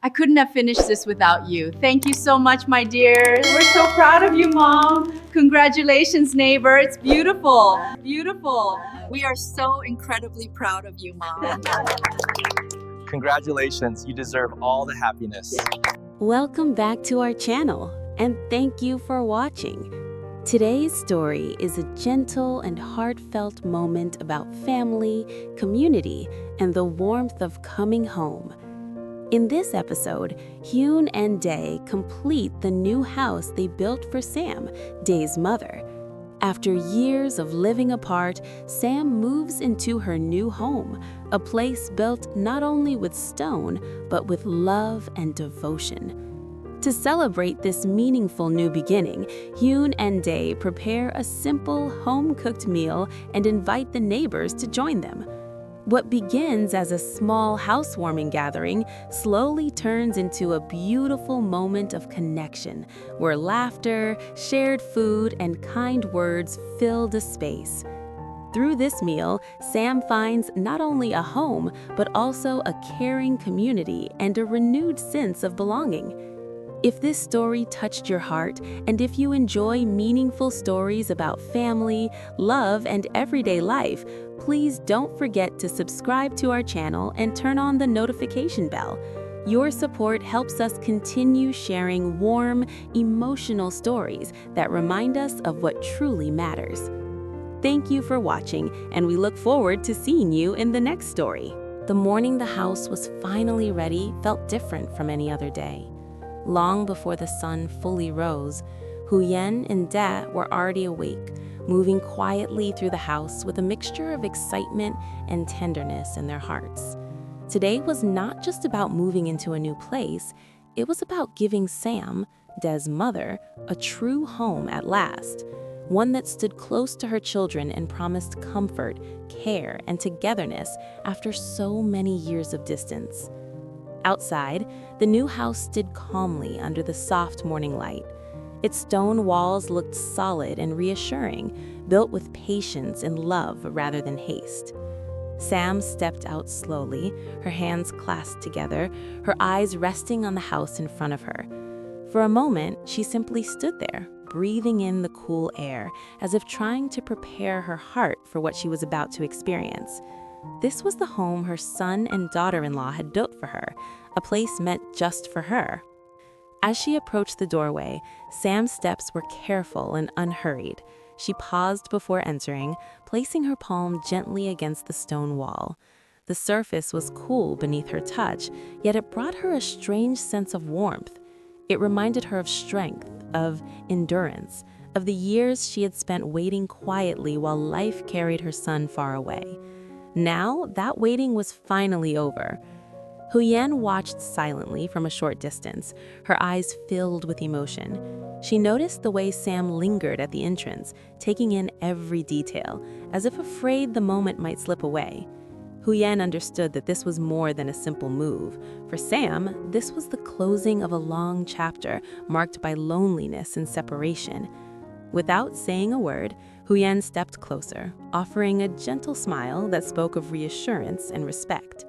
I couldn't have finished this without you. Thank you so much, my dear. We're so proud of you, Mom. Congratulations, neighbor. It's beautiful. Beautiful. We are so incredibly proud of you, Mom. Congratulations, you deserve all the happiness. Welcome back to our channel, and thank you for watching. Today's story is a gentle and heartfelt moment about family, community, and the warmth of coming home. In this episode, Huyen and Dae complete the new house they built for Sam, Dae's mother. After years of living apart, Sam moves into her new home, a place built not only with stone, but with love and devotion. To celebrate this meaningful new beginning, Huyen and Dae prepare a simple, home-cooked meal and invite the neighbors to join them. What begins as a small housewarming gathering slowly turns into a beautiful moment of connection, where laughter, shared food, and kind words fill the space. Through this meal, Sam finds not only a home, but also a caring community and a renewed sense of belonging. If this story touched your heart, and if you enjoy meaningful stories about family, love, and everyday life, please don't forget to subscribe to our channel and turn on the notification bell. Your support helps us continue sharing warm, emotional stories that remind us of what truly matters. Thank you for watching, and we look forward to seeing you in the next story. The morning the house was finally ready felt different from any other day. Long before the sun fully rose, Huyen and Dae were already awake, moving quietly through the house with a mixture of excitement and tenderness in their hearts. Today was not just about moving into a new place, it was about giving Sam, Dae's mother, a true home at last, one that stood close to her children and promised comfort, care, and togetherness after so many years of distance. Outside, the new house stood calmly under the soft morning light. Its stone walls looked solid and reassuring, built with patience and love rather than haste. Sam stepped out slowly, her hands clasped together, her eyes resting on the house in front of her. For a moment, she simply stood there, breathing in the cool air, as if trying to prepare her heart for what she was about to experience. This was the home her son and daughter-in-law had built for her, a place meant just for her. As she approached the doorway, Sam's steps were careful and unhurried. She paused before entering, placing her palm gently against the stone wall. The surface was cool beneath her touch, yet it brought her a strange sense of warmth. It reminded her of strength, of endurance, of the years she had spent waiting quietly while life carried her son far away. Now, that waiting was finally over. Huyen watched silently from a short distance, her eyes filled with emotion. She noticed the way Sam lingered at the entrance, taking in every detail, as if afraid the moment might slip away. Huyen understood that this was more than a simple move. For Sam, this was the closing of a long chapter marked by loneliness and separation. Without saying a word, Huyen stepped closer, offering a gentle smile that spoke of reassurance and respect.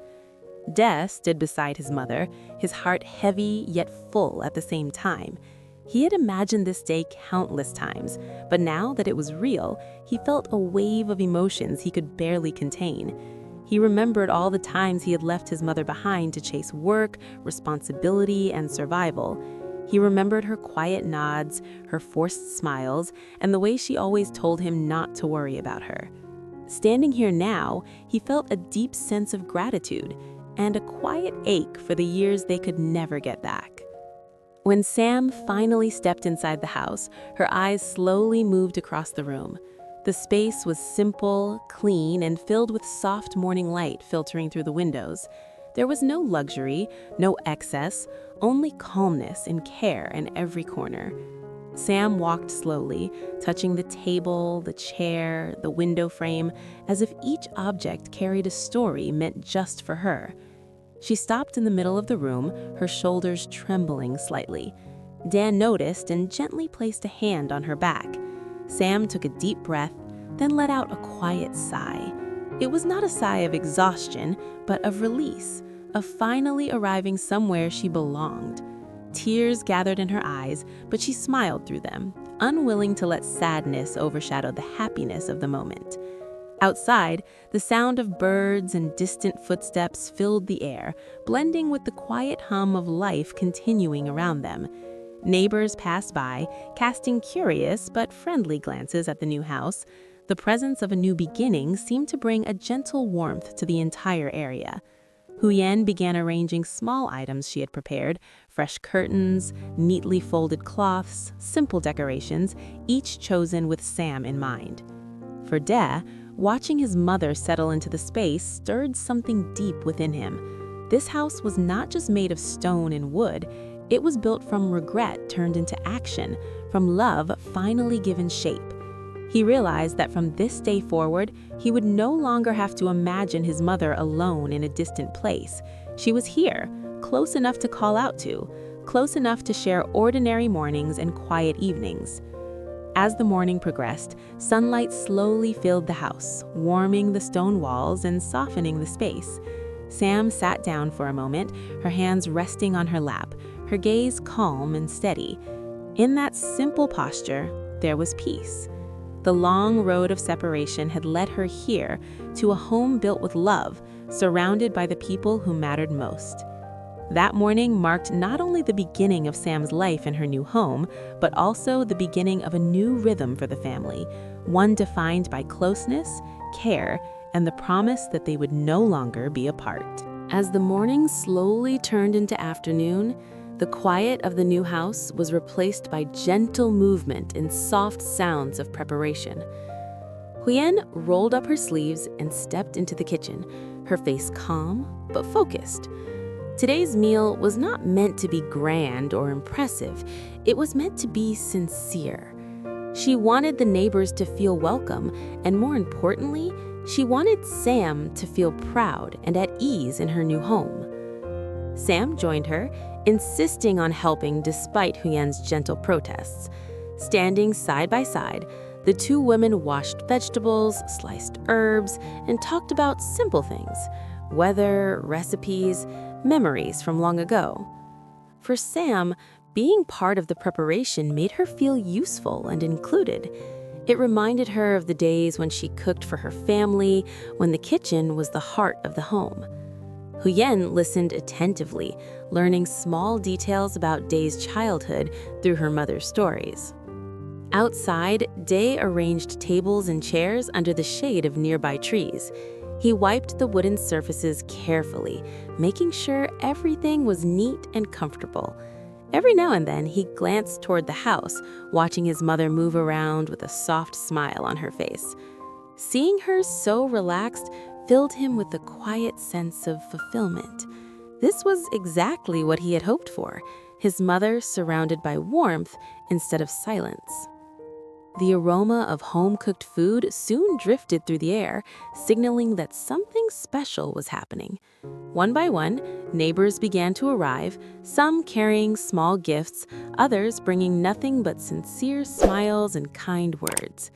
Dae stood beside his mother, his heart heavy yet full at the same time. He had imagined this day countless times, but now that it was real, he felt a wave of emotions he could barely contain. He remembered all the times he had left his mother behind to chase work, responsibility, and survival. He remembered her quiet nods, her forced smiles, and the way she always told him not to worry about her. Standing here now, he felt a deep sense of gratitude and a quiet ache for the years they could never get back. When Sam finally stepped inside the house, her eyes slowly moved across the room. The space was simple, clean, and filled with soft morning light filtering through the windows. There was no luxury, no excess, only calmness and care in every corner. Sam walked slowly, touching the table, the chair, the window frame, as if each object carried a story meant just for her. She stopped in the middle of the room, her shoulders trembling slightly. Dae noticed and gently placed a hand on her back. Sam took a deep breath, then let out a quiet sigh. It was not a sigh of exhaustion, but of release, of finally arriving somewhere she belonged. Tears gathered in her eyes, but she smiled through them, unwilling to let sadness overshadow the happiness of the moment. Outside, the sound of birds and distant footsteps filled the air, blending with the quiet hum of life continuing around them. Neighbors passed by, casting curious but friendly glances at the new house. The presence of a new beginning seemed to bring a gentle warmth to the entire area. Huyen began arranging small items she had prepared: fresh curtains, neatly folded cloths, simple decorations, each chosen with Sam in mind. For De, watching his mother settle into the space stirred something deep within him. This house was not just made of stone and wood, it was built from regret turned into action, from love finally given shape. He realized that from this day forward, he would no longer have to imagine his mother alone in a distant place. She was here, close enough to call out to, close enough to share ordinary mornings and quiet evenings. As the morning progressed, sunlight slowly filled the house, warming the stone walls and softening the space. Sam sat down for a moment, her hands resting on her lap, her gaze calm and steady. In that simple posture, there was peace. The long road of separation had led her here, to a home built with love, surrounded by the people who mattered most. That morning marked not only the beginning of Sam's life in her new home, but also the beginning of a new rhythm for the family, one defined by closeness, care, and the promise that they would no longer be apart. As the morning slowly turned into afternoon, the quiet of the new house was replaced by gentle movement and soft sounds of preparation. Huyen rolled up her sleeves and stepped into the kitchen, her face calm but focused. Today's meal was not meant to be grand or impressive. It was meant to be sincere. She wanted the neighbors to feel welcome, and more importantly, she wanted Sam to feel proud and at ease in her new home. Sam joined her, insisting on helping despite Huyen's gentle protests. Standing side by side, the two women washed vegetables, sliced herbs, and talked about simple things: weather, recipes, memories from long ago. For Sam, being part of the preparation made her feel useful and included. It reminded her of the days when she cooked for her family, when the kitchen was the heart of the home. Huyen listened attentively, learning small details about Dae's childhood through her mother's stories. Outside, Dae arranged tables and chairs under the shade of nearby trees. He wiped the wooden surfaces carefully, making sure everything was neat and comfortable. Every now and then, he glanced toward the house, watching his mother move around with a soft smile on her face. Seeing her so relaxed filled him with a quiet sense of fulfillment. This was exactly what he had hoped for, his mother surrounded by warmth instead of silence. The aroma of home-cooked food soon drifted through the air, signaling that something special was happening. One by one, neighbors began to arrive, some carrying small gifts, others bringing nothing but sincere smiles and kind words.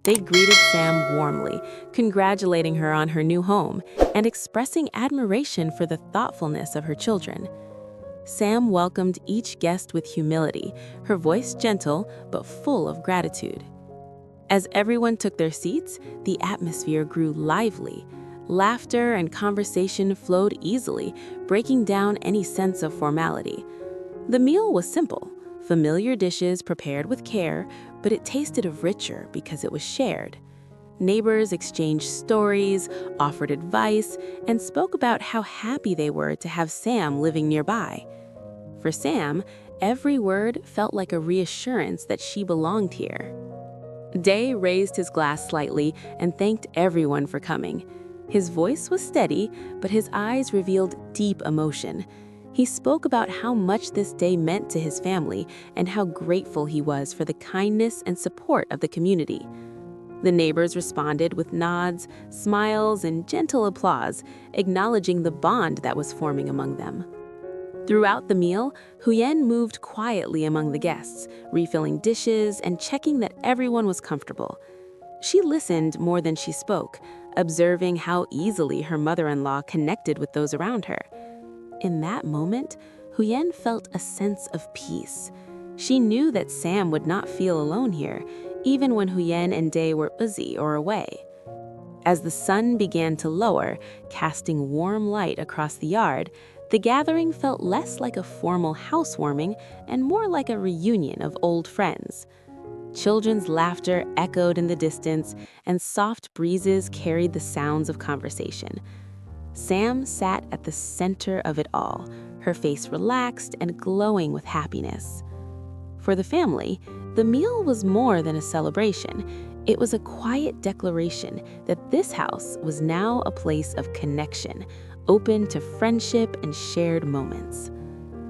They greeted Sam warmly, congratulating her on her new home and expressing admiration for the thoughtfulness of her children. Sam welcomed each guest with humility, her voice gentle but full of gratitude. As everyone took their seats, the atmosphere grew lively. Laughter and conversation flowed easily, breaking down any sense of formality. The meal was simple, familiar dishes prepared with care, but it tasted richer because it was shared. Neighbors exchanged stories, offered advice, and spoke about how happy they were to have Sam living nearby. For Sam, every word felt like a reassurance that she belonged here. Dae raised his glass slightly and thanked everyone for coming. His voice was steady, but his eyes revealed deep emotion. He spoke about how much this day meant to his family and how grateful he was for the kindness and support of the community. The neighbors responded with nods, smiles, and gentle applause, acknowledging the bond that was forming among them. Throughout the meal, Huyen moved quietly among the guests, refilling dishes and checking that everyone was comfortable. She listened more than she spoke, observing how easily her mother-in-law connected with those around her. In that moment, Huyen felt a sense of peace. She knew that Sam would not feel alone here, even when Huyen and Day were busy or away. As the sun began to lower, casting warm light across the yard, the gathering felt less like a formal housewarming and more like a reunion of old friends. Children's laughter echoed in the distance, and soft breezes carried the sounds of conversation. Sam sat at the center of it all, her face relaxed and glowing with happiness. For the family, the meal was more than a celebration. It was a quiet declaration that this house was now a place of connection, open to friendship and shared moments.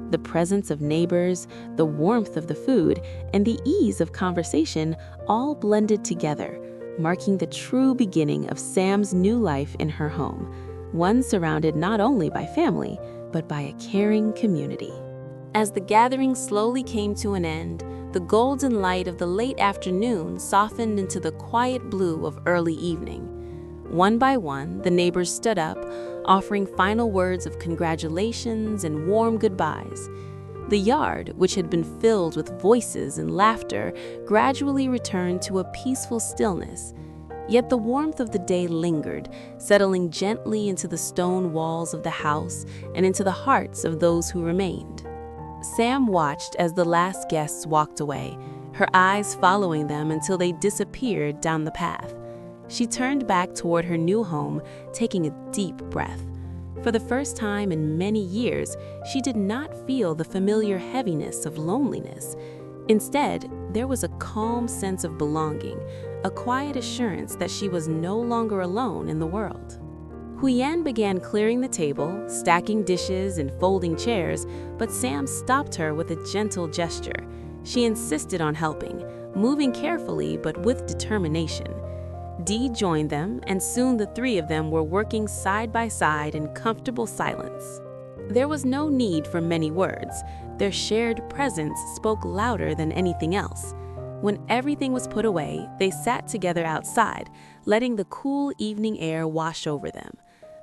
The presence of neighbors, the warmth of the food, and the ease of conversation all blended together, marking the true beginning of Sam's new life in her home, one surrounded not only by family, but by a caring community. As the gathering slowly came to an end, the golden light of the late afternoon softened into the quiet blue of early evening. One by one, the neighbors stood up, offering final words of congratulations and warm goodbyes. The yard, which had been filled with voices and laughter, gradually returned to a peaceful stillness. Yet the warmth of the day lingered, settling gently into the stone walls of the house and into the hearts of those who remained. Sam watched as the last guests walked away, her eyes following them until they disappeared down the path. She turned back toward her new home, taking a deep breath. For the first time in many years, she did not feel the familiar heaviness of loneliness. Instead, there was a calm sense of belonging, a quiet assurance that she was no longer alone in the world. Huyen began clearing the table, stacking dishes and folding chairs, but Sam stopped her with a gentle gesture. She insisted on helping, moving carefully but with determination. Dee joined them, and soon the three of them were working side by side in comfortable silence. There was no need for many words. Their shared presence spoke louder than anything else. When everything was put away, they sat together outside, letting the cool evening air wash over them.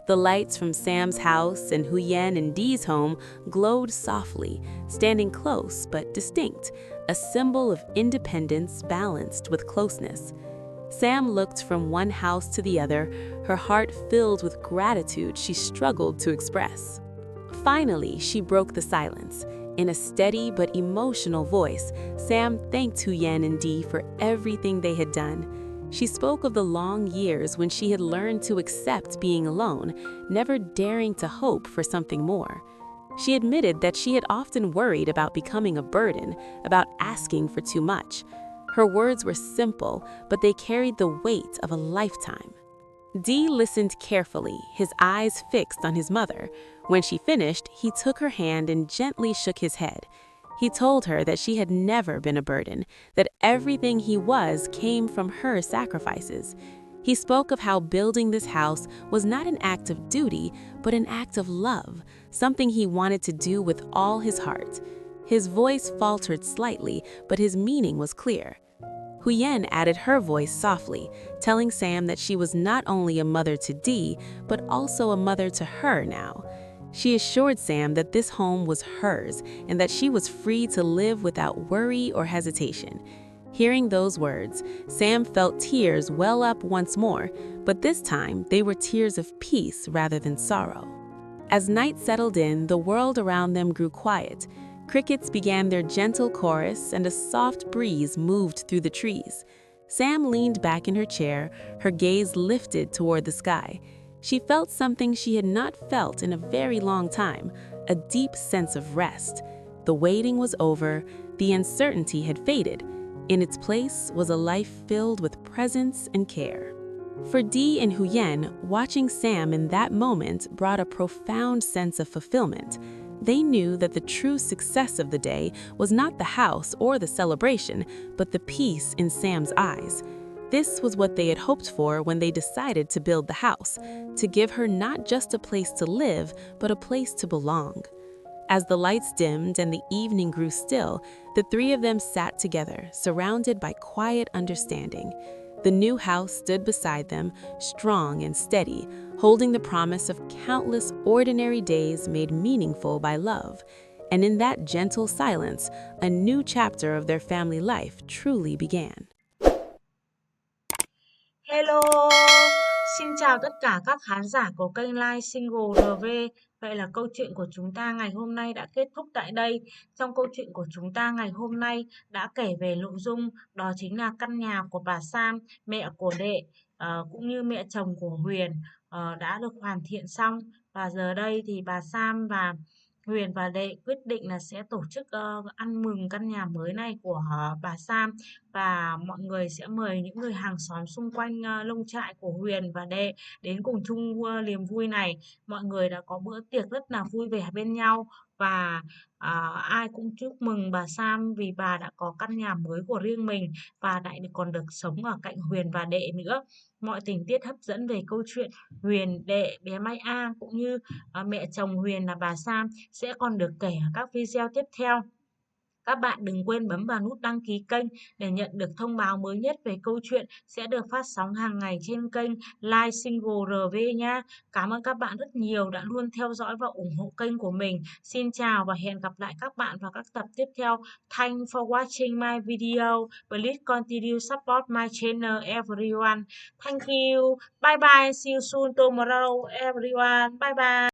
The lights from Sam's house and Huyen and Dee's home glowed softly, standing close but distinct, a symbol of independence balanced with closeness. Sam looked from one house to the other, her heart filled with gratitude she struggled to express. Finally, she broke the silence. In a steady but emotional voice, Sam thanked Huyen and Dee for everything they had done. She spoke of the long years when she had learned to accept being alone, never daring to hope for something more. She admitted that she had often worried about becoming a burden, about asking for too much. Her words were simple, but they carried the weight of a lifetime. Dee listened carefully, his eyes fixed on his mother. When she finished, he took her hand and gently shook his head. He told her that she had never been a burden, that everything he was came from her sacrifices. He spoke of how building this house was not an act of duty, but an act of love, something he wanted to do with all his heart. His voice faltered slightly, but his meaning was clear. Huyen added her voice softly, telling Sam that she was not only a mother to Dee, but also a mother to her now. She assured Sam that this home was hers and that she was free to live without worry or hesitation. Hearing those words, Sam felt tears well up once more, but this time they were tears of peace rather than sorrow. As night settled in, the world around them grew quiet. Crickets began their gentle chorus and a soft breeze moved through the trees. Sam leaned back in her chair, her gaze lifted toward the sky. She felt something she had not felt in a very long time, a deep sense of rest. The waiting was over, the uncertainty had faded. In its place was a life filled with presence and care. For Dee and Huyen, watching Sam in that moment brought a profound sense of fulfillment. They knew that the true success of the day was not the house or the celebration, but the peace in Sam's eyes. This was what they had hoped for when they decided to build the house, to give her not just a place to live, but a place to belong. As the lights dimmed and the evening grew still, the three of them sat together, surrounded by quiet understanding. The new house stood beside them, strong and steady, holding the promise of countless ordinary days made meaningful by love. And in that gentle silence, a new chapter of their family life truly began. Hello, xin chào tất cả các khán giả của kênh Live Single RV. Vậy là câu chuyện của chúng ta ngày hôm nay đã kết thúc tại đây. Trong câu chuyện của chúng ta ngày hôm nay đã kể về nội dung đó chính là căn nhà của bà Sam, mẹ của Đệ, cũng như mẹ chồng của Huyền đã được hoàn thiện xong. Và giờ đây thì bà Sam và Huyền và Đệ quyết định là sẽ tổ chức ăn mừng căn nhà mới này của bà Sam, và mọi người sẽ mời những người hàng xóm xung quanh lông trại của Huyền và Đệ đến cùng chung niềm vui này. Mọi người đã có bữa tiệc rất là vui vẻ bên nhau, và ai cũng chúc mừng bà Sam vì bà đã có căn nhà mới của riêng mình và lại còn được sống ở cạnh Huyền và Đệ nữa. Mọi tình tiết hấp dẫn về câu chuyện Huyền, Đệ, bé Mai A cũng như mẹ chồng Huyền là bà Sam sẽ còn được kể ở các video tiếp theo. Các bạn đừng quên bấm vào nút đăng ký kênh để nhận được thông báo mới nhất về câu chuyện sẽ được phát sóng hàng ngày trên kênh Live Single RV nha. Cảm ơn các bạn rất nhiều đã luôn theo dõi và ủng hộ kênh của mình. Xin chào và hẹn gặp lại các bạn vào các tập tiếp theo. Thanks for watching my video. Please continue support my channel everyone. Thank you. Bye bye. See you soon tomorrow everyone. Bye bye.